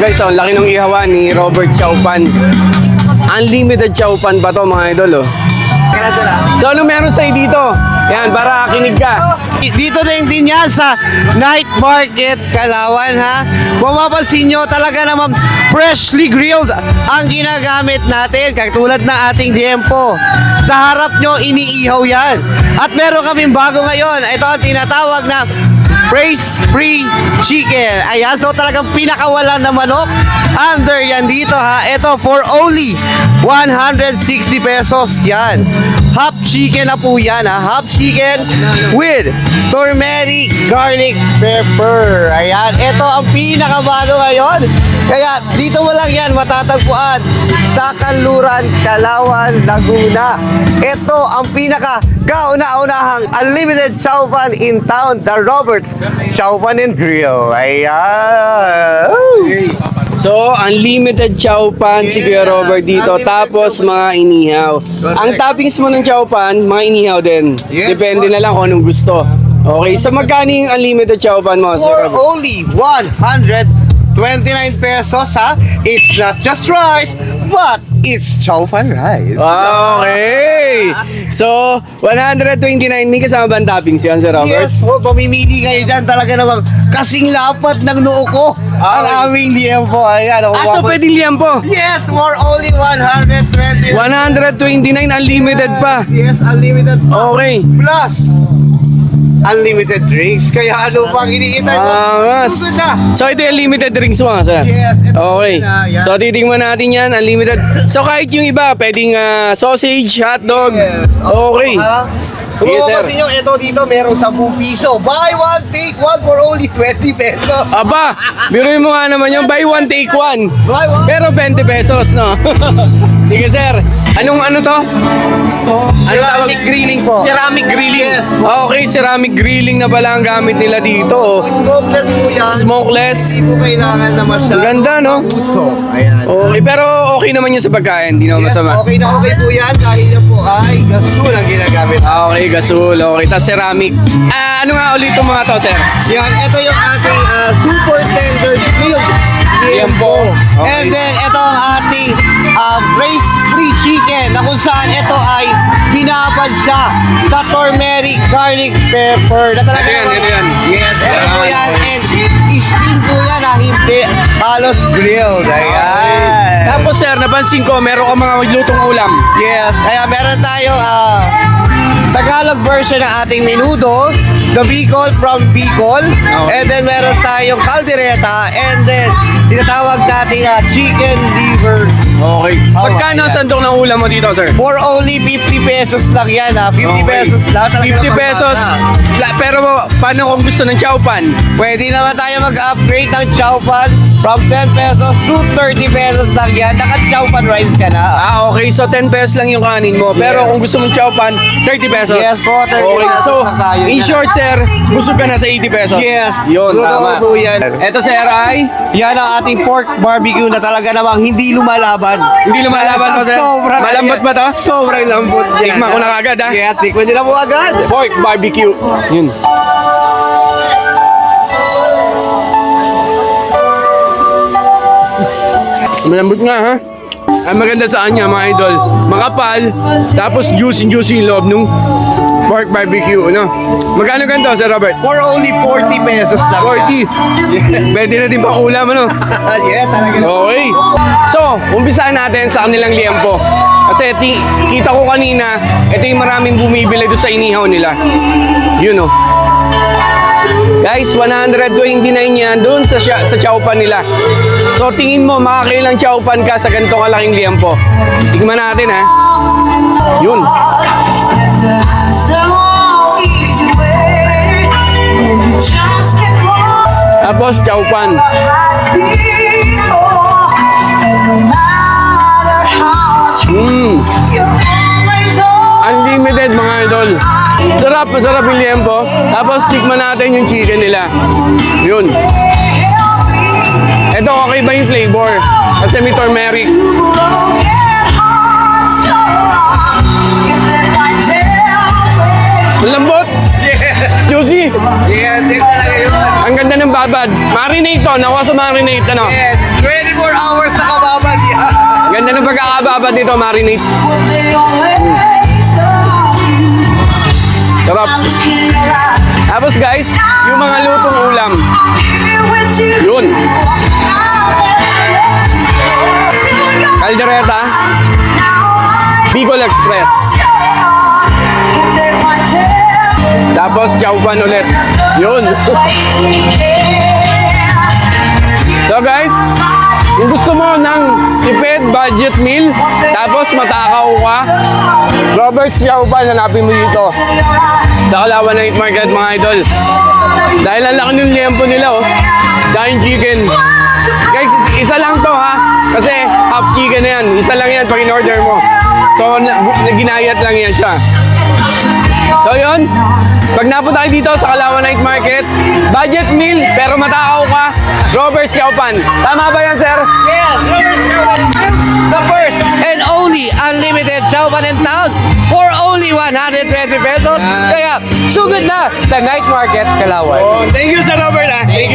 guys, ang laki ng ihawan ni Robert Chowpan. Unlimited Chowpan pa to mga idol, oh. So ano meron sa'yo dito? Yan, para kinig ka. Dito din yan sa Night Market, Calauan, ha. Kung mapapansin nyo, talaga naman freshly grilled ang ginagamit natin, katulad ng ating liempo. Sa harap nyo, iniihaw yan. At meron kaming bago ngayon. Ito ang tinatawag na Praise Free Chicken. Ayan, so talagang pinakawalan na manok. Under yan dito, ha. Ito for only 160 pesos yan. Half chicken na po yan, ha. Half chicken with turmeric garlic pepper. Ayan, ito ang pinakabago ngayon. Kaya dito mo lang yan matatagpuan sa Kanluran, Calauan, Laguna. Ito ang pinaka kauna-unahang unlimited Chowpan in town, the Roberts Chowpan and Grill. Ayan. So, unlimited Chowpan si Kuya Robert dito. Tapos, mga inihaw. Ang toppings mo ng Chowpan, mga inihaw din. Yes, Depende na lang kung anong gusto. Okay, so magkano yung unlimited Chowpan mo, Sir For Robert? only 129 pesos, ha? It's not just rice, but it's Chowpan rice. Okay! So, 129, may kasama ba ang toppings yun, Sir Robert? Yes po, pamimili kayo dyan. Talaga namang kasing lapat ng noo ko ang aming liempo. Ayan. So pwede liempo? Yes, for only 120. 129, unlimited pa. Yes, unlimited pa. Okay. Plus, unlimited drinks. Kaya ano pang iniintay mo? Angas. Sugod na. So ito yung unlimited drinks mo, Sir? Yes, ito Okay. na, yan. So titingnan natin yan, unlimited. So kahit yung iba, pwedeng sausage, hotdog. Yes. Okay. Kung Sige, sir. mapapansin nyo, ito dito merong 10 piso. Buy one, take one for only 20 pesos. Aba, biruin mo nga naman yung buy one, take one. Buy one. Pero 20 pesos, no? Sige, sir. Ano to? Ceramic grilling po. Ceramic grilling. Yes. Okay, ceramic grilling na pala ang gamit nila dito. Oh. Smokeless po yan. Smokeless. Hindi po kailangan na masyadong Ganda, no? uso. Ayan. Okay, pero okay naman yun sa pagkain, hindi naman Yes, masama. okay na okay po yan. Dahil yan po ay gasol ang ginagamit. Okay, gasol. Okay, tas ceramic. Ano nga ulit itong mga to, sir? Yan, ito yung ating super tender grilled Liempo. Okay. And then, ito ang ating braised free chicken na kung saan ito ay binabad siya sa turmeric garlic pepper. Na talaga Ito yan, naman- ito yan. Yes, ito po Yan. yan. And steam po yan na hindi halos grilled. Ayan. Tapos, sir, napansin ko, meron ka mga lutong ulam. Yes, kaya meron tayong Tagalog version ng ating menudo, the Bicol from Bicol, and then meron tayong caldereta, and then tinatawag natin chicken liver. Okay. Oh, Pagkano ayan. sandok ng ulam mo dito, sir? For only 50 pesos lang yan, ha? 50 Okay. pesos lang. Talaga 50 naman pesos. bata. Pero paano kung gusto ng chowpan? Pwede naman tayo mag-upgrade ng chowpan from 10 pesos to 30 pesos lang yan. Naka-chowpan rice ka na. Okay. So 10 pesos lang yung kanin mo. Pero Yes. kung gusto mong chowpan, 30 pesos. Yes po, 30 Okay. pesos So, lang tayo in yan. short, sir, busog ka na sa 80 pesos. Yes. Yun, Totoo tama. po yan. Eto, sir, ay Yan ang ating pork barbecue na talaga namang hindi lumalaban. hindi lumalaban to, sir. Sobrang Malambot ba to? Sobrang lambot. Tikman ko na kagad, ha? Yeah, tikman nyo na po agad. Pork barbecue. Yun. Malambot nga, ha? Ang maganda sa kanya, mga idol, makapal, tapos juicy yung loob nung pork barbecue, no? Magkano ganito, Sir Robert? For only 40 pesos lang. 40. Pwede na din pang ulam, ano? Yeah, talaga naman. Okay. So, umpisahan natin sa kanilang liempo. Kasi kita ko kanina, ito yung maraming bumibili doon sa inihaw nila. Yun, oh. Guys, 129 yan doon sa chowpan nila. So, tingin mo, makakailang chowpan ka sa ganito kalaking liempo. Tingnan natin, ha. Yun. Tapos, chowpan. Unlimited, mga idol. Sarap, masarap yung liempo. Tapos, tikman natin yung chicken nila. Yun. Ito, okay ba yung flavor? Kasi may turmeric. Lambot. Juicy. Yeah, din talaga yun. Ang ganda ng babad. Marinate to. Nakuha sa marinate, ano? Yeah, hours na kababad yan. Ganda ng pagkakababad dito, marinate. Sarap. Tapos guys, yung mga lutong ulam. Yun. Caldereta, Bicol Express. Tapos Chowpan ulit. Yun. So guys, kung gusto mo ng tipid budget meal, tapos matakaw ka, Robert's Chowpan, hanapin mo dito. Sa Kalawan Night Market, mga idol. Dahil ang laki ng liempo nila, oh. Giant chicken. Guys, isa lang to, ha? Kasi half chicken na yan. Isa lang yan pag in-order mo. So, ginayat lang yan siya. So, yun. Pag napunta kayo dito sa Kalawan Night Market, budget meal, pero matakaw ka, Robert's Chowpan. Tama ba yan, sir? Yes! The first and only unlimited chowpan in town for only 120 pesos. Kaya, sugod na sa Night Market, Kalawan. Oh, thank you, Sir Robert, ha? Thank